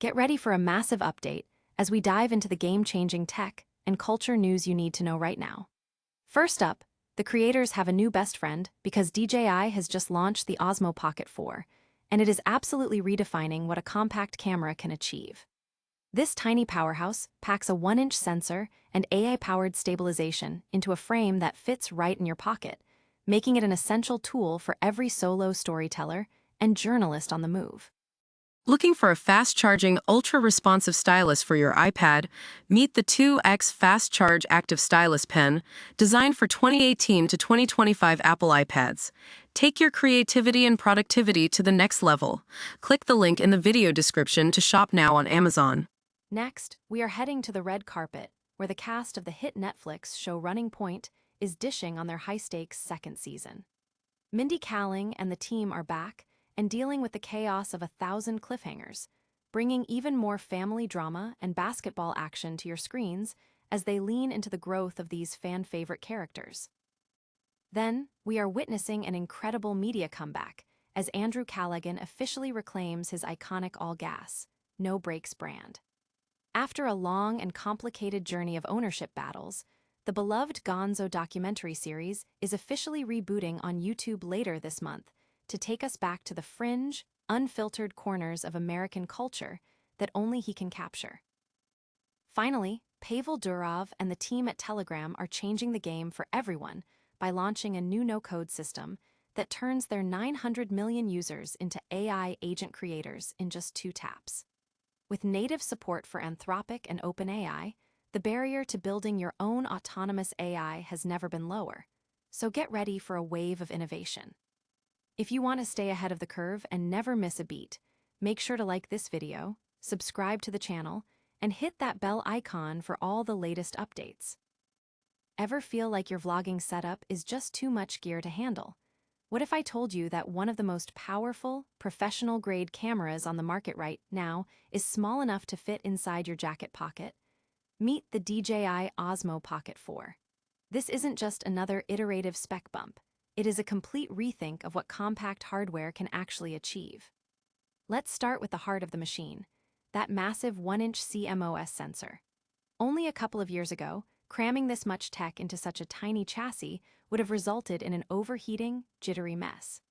Get ready for a massive update as we dive into the game-changing tech and culture news you need to know right now. First up, the creators have a new best friend because DJI has just launched the Osmo Pocket 4, and it is absolutely redefining what a compact camera can achieve. This tiny powerhouse packs a 1-inch sensor and AI-powered stabilization into a frame that fits right in your pocket, making it an essential tool for every solo storyteller and journalist on the move. Looking for a fast-charging, ultra-responsive stylus for your iPad? Meet the 2X Fast Charge Active Stylus Pen, designed for 2018 to 2025 Apple iPads. Take your creativity and productivity to the next level. Click the link in the video description to shop now on Amazon. Next, we are heading to the red carpet, where the cast of the hit Netflix show Running Point is dishing on their high-stakes second season. Mindy Kaling and the team are back and dealing with the chaos of 1,000 cliffhangers, bringing even more family drama and basketball action to your screens as they lean into the growth of these fan-favorite characters. Then, we are witnessing an incredible media comeback as Andrew Callaghan officially reclaims his iconic all-gas, no-brakes brand. After a long and complicated journey of ownership battles, the beloved Gonzo documentary series is officially rebooting on YouTube later this month to take us back to the fringe, unfiltered corners of American culture that only he can capture. Finally, Pavel Durov and the team at Telegram are changing the game for everyone by launching a new no-code system that turns their 900 million users into AI agent creators in just 2 taps. With native support for Anthropic and OpenAI, the barrier to building your own autonomous AI has never been lower, so get ready for a wave of innovation. If you want to stay ahead of the curve and never miss a beat, make sure to like this video, subscribe to the channel, and hit that bell icon for all the latest updates. Ever feel like your vlogging setup is just too much gear to handle? What if I told you that one of the most powerful, professional-grade cameras on the market right now is small enough to fit inside your jacket pocket? Meet the DJI Osmo Pocket 4. This isn't just another iterative spec bump. It is a complete rethink of what compact hardware can actually achieve. Let's start with the heart of the machine, that massive 1-inch CMOS sensor. Only a couple of years ago, cramming this much tech into such a tiny chassis would have resulted in an overheating, jittery mess.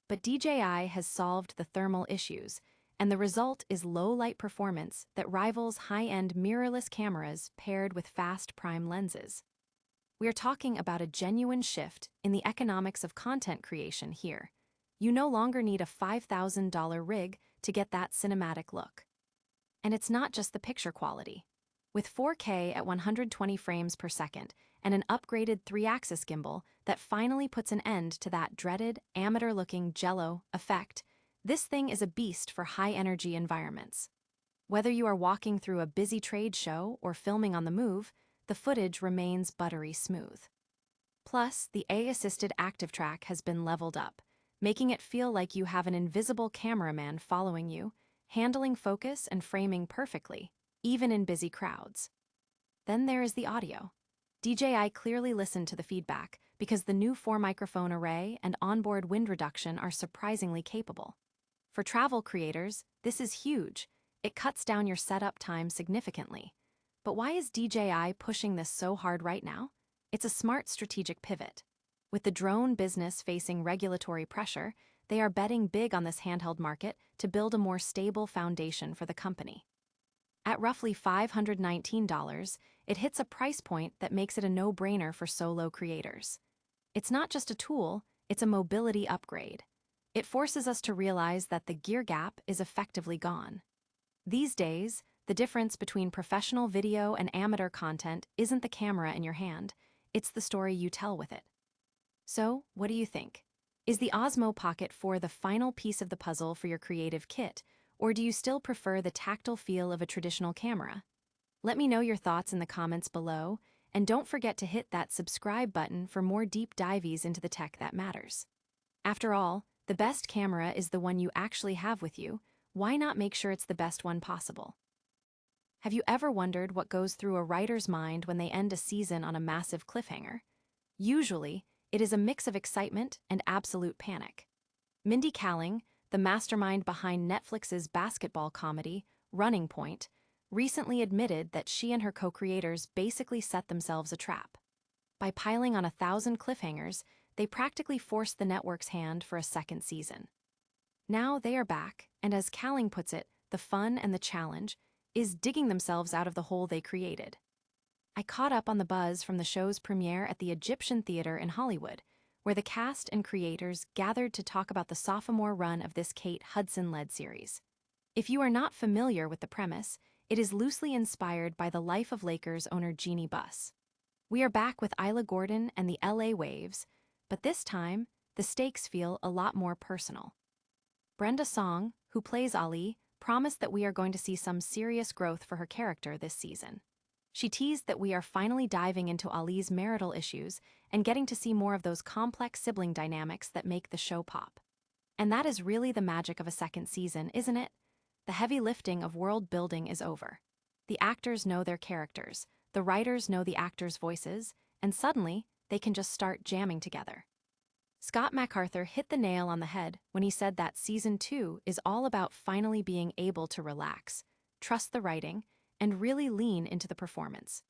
But DJI has solved the thermal issues, and the result is low-light performance that rivals high-end mirrorless cameras paired with fast prime lenses. We are talking about a genuine shift in the economics of content creation here. You no longer need a $5,000 rig to get that cinematic look. And it's not just the picture quality. With 4K at 120 frames per second and an upgraded 3-axis gimbal that finally puts an end to that dreaded, amateur-looking jello effect, this thing is a beast for high-energy environments. Whether you are walking through a busy trade show or filming on the move, the footage remains buttery smooth. Plus, the AI-assisted active track has been leveled up, making it feel like you have an invisible cameraman following you, handling focus and framing perfectly, even in busy crowds. Then there is the audio. DJI clearly listened to the feedback because the new 4-microphone array and onboard wind reduction are surprisingly capable. For travel creators, this is huge. It cuts down your setup time significantly. But why is DJI pushing this so hard right now? It's a smart strategic pivot. With the drone business facing regulatory pressure, they are betting big on this handheld market to build a more stable foundation for the company. At roughly $519, it hits a price point that makes it a no-brainer for solo creators. It's not just a tool, it's a mobility upgrade. It forces us to realize that the gear gap is effectively gone. These days, the difference between professional video and amateur content isn't the camera in your hand, it's the story you tell with it. So, what do you think? Is the Osmo Pocket 4 the final piece of the puzzle for your creative kit, or do you still prefer the tactile feel of a traditional camera? Let me know your thoughts in the comments below, and don't forget to hit that subscribe button for more deep dives into the tech that matters. After all, the best camera is the one you actually have with you. Why not make sure it's the best one possible? Have you ever wondered what goes through a writer's mind when they end a season on a massive cliffhanger? Usually, it is a mix of excitement and absolute panic. Mindy Kaling, the mastermind behind Netflix's basketball comedy, Running Point, recently admitted that she and her co-creators basically set themselves a trap. By piling on 1,000 cliffhangers, they practically forced the network's hand for a second season. Now they are back, and as Calling puts it, the fun and the challenge is digging themselves out of the hole they created. I caught up on the buzz from the show's premiere at the Egyptian Theater in Hollywood, where the cast and creators gathered to talk about the sophomore run of this Kate Hudson-led series. If you are not familiar with the premise, it is loosely inspired by the life of Lakers owner Jeannie Buss. We are back with Isla Gordon and the LA Waves, but this time, the stakes feel a lot more personal. Brenda Song, who plays Ali, promised that we are going to see some serious growth for her character this season. She teased that we are finally diving into Ali's marital issues and getting to see more of those complex sibling dynamics that make the show pop. And that is really the magic of a second season, isn't it? The heavy lifting of world building is over. The actors know their characters, the writers know the actors' voices, and suddenly, they can just start jamming together. Scott MacArthur hit the nail on the head when he said that Season 2 is all about finally being able to relax, trust the writing, and really lean into the performance.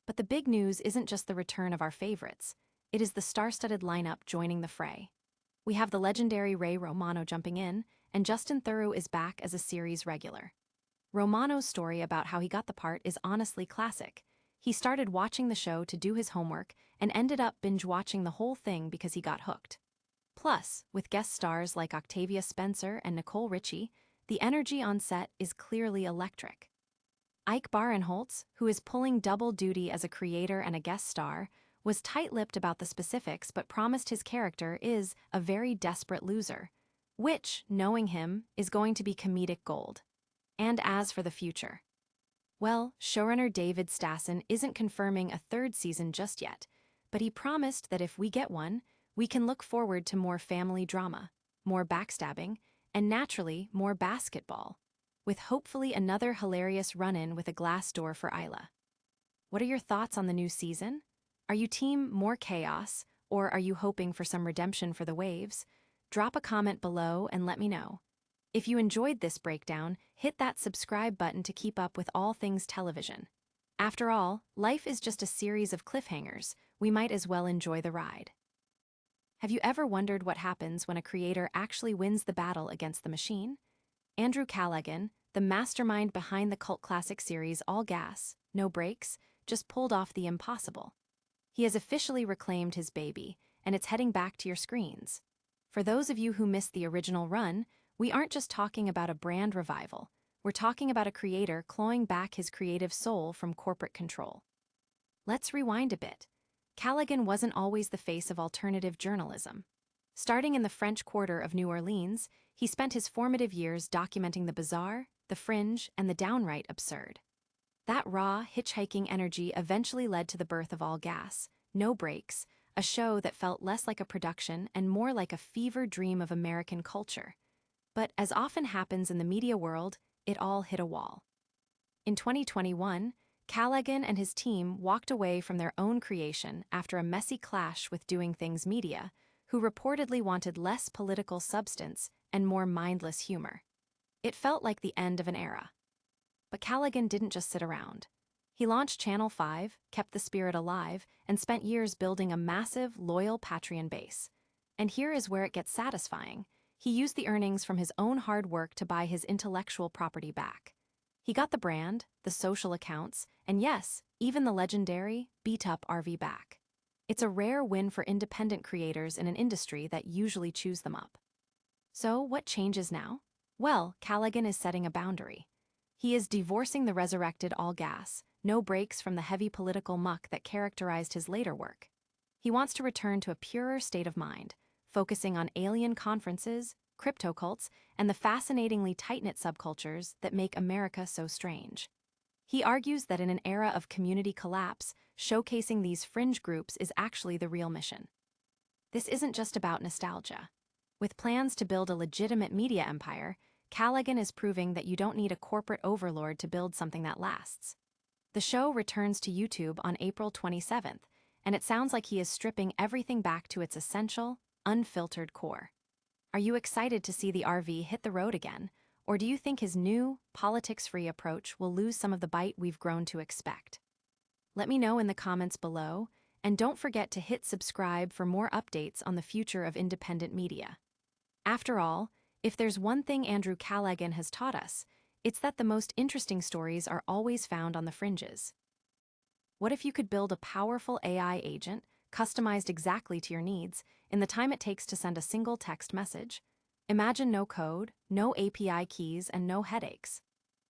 But the big news isn't just the return of our favorites, it is the star-studded lineup joining the fray. We have the legendary Ray Romano jumping in, and Justin Theroux is back as a series regular. Romano's story about how he got the part is honestly classic. He started watching the show to do his homework and ended up binge-watching the whole thing because he got hooked. Plus, with guest stars like Octavia Spencer and Nicole Richie, the energy on set is clearly electric. Ike Barinholtz, who is pulling double duty as a creator and a guest star, was tight-lipped about the specifics but promised his character is a very desperate loser, which, knowing him, is going to be comedic gold. And as for the future, well, showrunner David Stassen isn't confirming a third season just yet, but he promised that if we get one, we can look forward to more family drama, more backstabbing, and naturally, more basketball, with hopefully another hilarious run-in with a glass door for Isla. What are your thoughts on the new season? Are you team more chaos, or are you hoping for some redemption for the Waves? Drop a comment below and let me know. If you enjoyed this breakdown, hit that subscribe button to keep up with all things television. After all, life is just a series of cliffhangers. We might as well enjoy the ride. Have you ever wondered what happens when a creator actually wins the battle against the machine? Andrew Callaghan, the mastermind behind the cult classic series All Gas, No Brakes, just pulled off the impossible. He has officially reclaimed his baby, and it's heading back to your screens. For those of you who missed the original run, we aren't just talking about a brand revival, we're talking about a creator clawing back his creative soul from corporate control. Let's rewind a bit. Callaghan wasn't always the face of alternative journalism. Starting in the French Quarter of New Orleans, he spent his formative years documenting the bizarre, the fringe, and the downright absurd. That raw, hitchhiking energy eventually led to the birth of All Gas, No Brakes, a show that felt less like a production and more like a fever dream of American culture. But as often happens in the media world, it all hit a wall. In 2021, Callaghan and his team walked away from their own creation after a messy clash with Doing Things Media, who reportedly wanted less political substance and more mindless humor. It felt like the end of an era. But Callaghan didn't just sit around. He launched Channel 5, kept the spirit alive, and spent years building a massive, loyal Patreon base. And here is where it gets satisfying. He used the earnings from his own hard work to buy his intellectual property back. He got the brand, the social accounts, and yes, even the legendary, beat-up RV back. It's a rare win for independent creators in an industry that usually chews them up. So, what changes now? Well, Callaghan is setting a boundary. He is divorcing the resurrected All Gas, No Brakes from the heavy political muck that characterized his later work. He wants to return to a purer state of mind, focusing on alien conferences, crypto-cults, and the fascinatingly tight-knit subcultures that make America so strange. He argues that in an era of community collapse, showcasing these fringe groups is actually the real mission. This isn't just about nostalgia. With plans to build a legitimate media empire, Callaghan is proving that you don't need a corporate overlord to build something that lasts. The show returns to YouTube on April 27th, and it sounds like he is stripping everything back to its essential, unfiltered core. Are you excited to see the RV hit the road again, Or do you think his new, politics-free approach will lose some of the bite we've grown to expect? Let me know in the comments below, and don't forget to hit subscribe for more updates on the future of independent media. After all, if there's one thing Andrew Callaghan has taught us, it's that the most interesting stories are always found on the fringes. What if you could build a powerful AI agent, customized exactly to your needs, in the time it takes to send a single text message? Imagine no code, no API keys, and no headaches.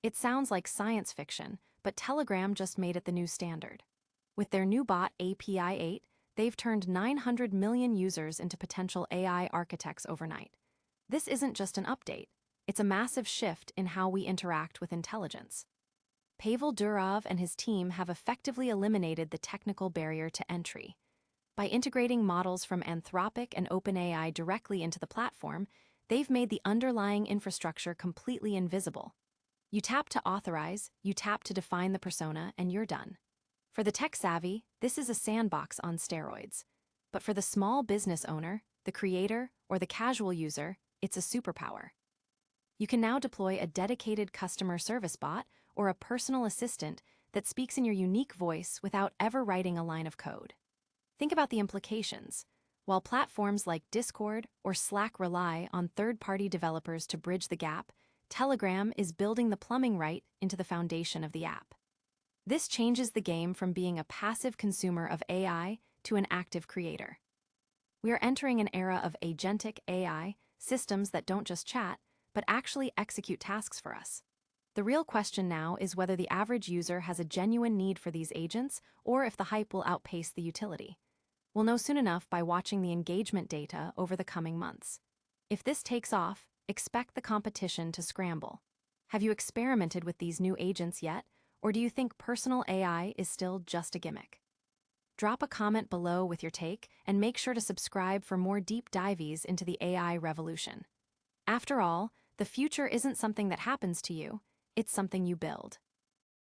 It sounds like science fiction, but Telegram just made it the new standard. With their new bot API 8, they've turned 900 million users into potential AI architects overnight. This isn't just an update, it's a massive shift in how we interact with intelligence. Pavel Durov and his team have effectively eliminated the technical barrier to entry. By integrating models from Anthropic and OpenAI directly into the platform, they've made the underlying infrastructure completely invisible. You tap to authorize, you tap to define the persona, and you're done. For the tech-savvy, this is a sandbox on steroids. But for the small business owner, the creator, or the casual user, it's a superpower. You can now deploy a dedicated customer service bot or a personal assistant that speaks in your unique voice without ever writing a line of code. Think about the implications. While platforms like Discord or Slack rely on third-party developers to bridge the gap, Telegram is building the plumbing right into the foundation of the app. This changes the game from being a passive consumer of AI to an active creator. We are entering an era of agentic AI, systems that don't just chat, but actually execute tasks for us. The real question now is whether the average user has a genuine need for these agents or if the hype will outpace the utility. We'll know soon enough by watching the engagement data over the coming months. If this takes off, expect the competition to scramble. Have you experimented with these new agents yet, or do you think personal AI is still just a gimmick? Drop a comment below with your take and make sure to subscribe for more deep dives into the AI revolution. After all, the future isn't something that happens to you, it's something you build.